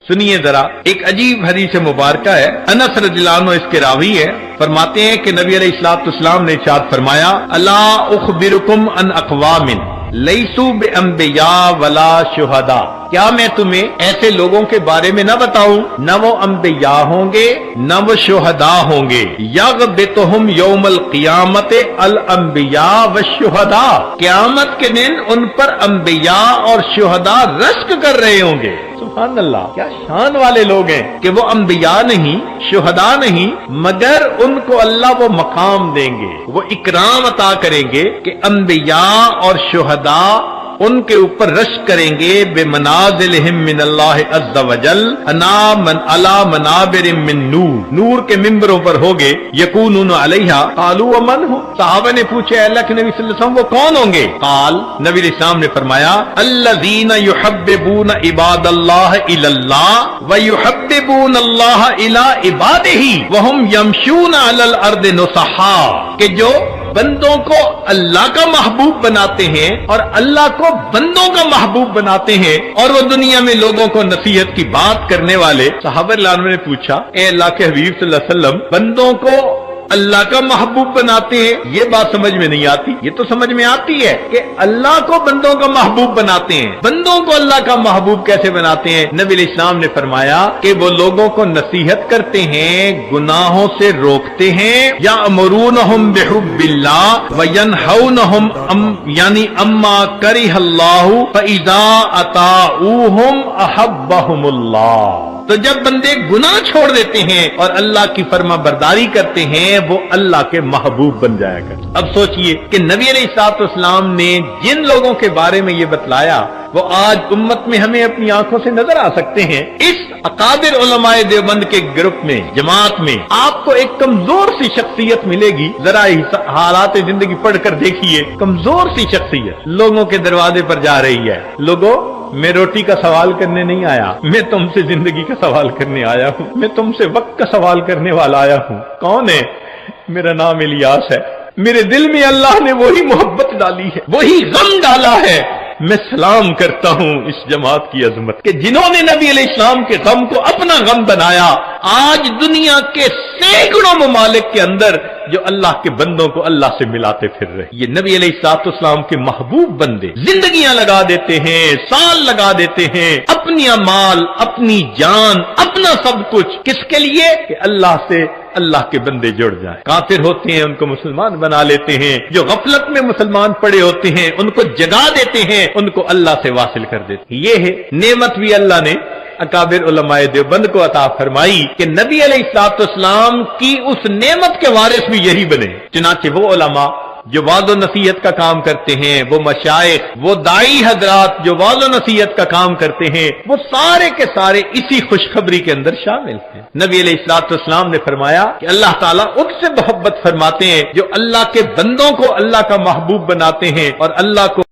सुनिए जरा, एक अजीब हदीस मुबारका है। अनस रज़ियल्लाहु अन्हु इसके रावी है। फरमाते हैं कि नबी अलैहिस्सलाम ने इरशाद फरमाया, अला उखबिरुकुम अन अक़वामिन लैसू बिअंबिया वला शुहदा। क्या मैं तुम्हें ऐसे लोगों के बारे में न बताऊं, न वो अंबिया होंगे न वो शुहदा होंगे। यग़बितुहुम यौमल क़ियामत अल अंबिया व शुहदा। क़यामत के दिन उन पर अंबिया और शुहदा रश्क कर रहे होंगे। सुभान अल्लाह, क्या शान वाले लोग हैं कि वो अंबिया नहीं, शुहदा नहीं, मगर उनको अल्लाह वो मकाम देंगे, वो इकराम अता करेंगे कि अंबिया और शुहदा उनके ऊपर रश करेंगे बेमनाज़िलहिम मिनल्लाहि अज़्ज़ा वजल अला मनाबिरिम मिन नूर। नूर के मिंबरों पर होगे। यकूनुन अलैहा क़ालू व मन हु। सहाबा ने पूछे, अल्लाह के नबी सल्लल्लाहु अलैहि वसल्लम वो कौन होंगे? क़ाल, नबी इस्लाम ने फरमाया, अल्लज़ीना युहब्बिबूना इबादल्लाह इलल्लाह व युहब्बिबूना अल्लाह इला इबादिही व हुम यमशूना अलल अर्दि नुसहा। कि जो बंदों को अल्लाह का महबूब बनाते हैं और अल्लाह को बंदों का महबूब बनाते हैं, और वो दुनिया में लोगों को नसीहत की बात करने वाले। सहाबा ने पूछा, ए अल्लाह के हबीब सल्लल्लाहु अलैहि वसल्लम, बंदों को अल्लाह का महबूब बनाते हैं, ये बात समझ में नहीं आती। ये तो समझ में आती है कि अल्लाह को बंदों का महबूब बनाते हैं। बंदों को अल्लाह का महबूब कैसे बनाते हैं? नबी इस्लाम ने फरमाया कि वो लोगों को नसीहत करते हैं, गुनाहों से रोकते हैं, या अमरूनहुम बिहुब्बिल्लाह व यनहौनहुम यानी अम्मा करिहल्लाहु फइज़ा अताऊहुम अहब्बहुमुल्लाह। तो जब बंदे गुनाह छोड़ देते हैं और अल्लाह की फर्मा बरदारी करते हैं, वो अल्लाह के महबूब बन जाएगा। अब सोचिए कि नबी अलैहिस्सलाम ने जिन लोगों के बारे में ये बतलाया, वो आज उम्मत में हमें अपनी आंखों से नजर आ सकते हैं। इस अकाबिर उलमाए देवबंद के ग्रुप में, जमात में आपको एक कमजोर सी शख्सियत मिलेगी। जरा हालात जिंदगी पढ़कर देखिए, कमजोर सी शख्सियत लोगों के दरवाजे पर जा रही है। लोगों, मैं रोटी का सवाल करने नहीं आया, मैं तुमसे जिंदगी का सवाल करने आया हूँ, मैं तुमसे वक्त का सवाल करने वाला आया हूँ। कौन है? मेरा नाम इलियास है। मेरे दिल में अल्लाह ने वही मोहब्बत डाली है, वही गम डाला है। मैं सलाम करता हूँ इस जमात की अजमत के जिन्होंने नबी अलैहिस्सलाम के गम को अपना गम बनाया। आज दुनिया के सैकड़ों ममालिक के अंदर जो अल्लाह के बंदों को अल्लाह से मिलाते फिर रहे, ये नबी अलैहिस्सलाम के महबूब बंदे जिंदगियां लगा देते हैं, साल लगा देते हैं, अपनी अमाल, अपनी जान, अपना सब कुछ, किसके लिए? कि अल्लाह से अल्लाह के बंदे जुड़ जाएं। काफिर होते हैं, उनको मुसलमान बना लेते हैं। जो गफलत में मुसलमान पड़े होते हैं, उनको जगा देते हैं, उनको अल्लाह से वासिल कर देते हैं। ये है नेमत भी अल्लाह ने अकाबिर उलमाए देवबंद को अता फरमाई कि नबी अलैहिस्सलाम की उस नेमत के वारिस भी यही बने। चुनाचे वो उलमा जो वाज़ो नसीहत का काम करते हैं, वो मशाइख, वो दाई हजरात जो वाज़ो नसीहत का काम करते हैं, वो सारे के सारे इसी खुशखबरी के अंदर शामिल हैं। नबी अलैहिस्सलाम ने फरमाया कि अल्लाह ताला उनसे मोहब्बत फरमाते हैं जो अल्लाह के बंदों को अल्लाह का महबूब बनाते हैं और अल्लाह को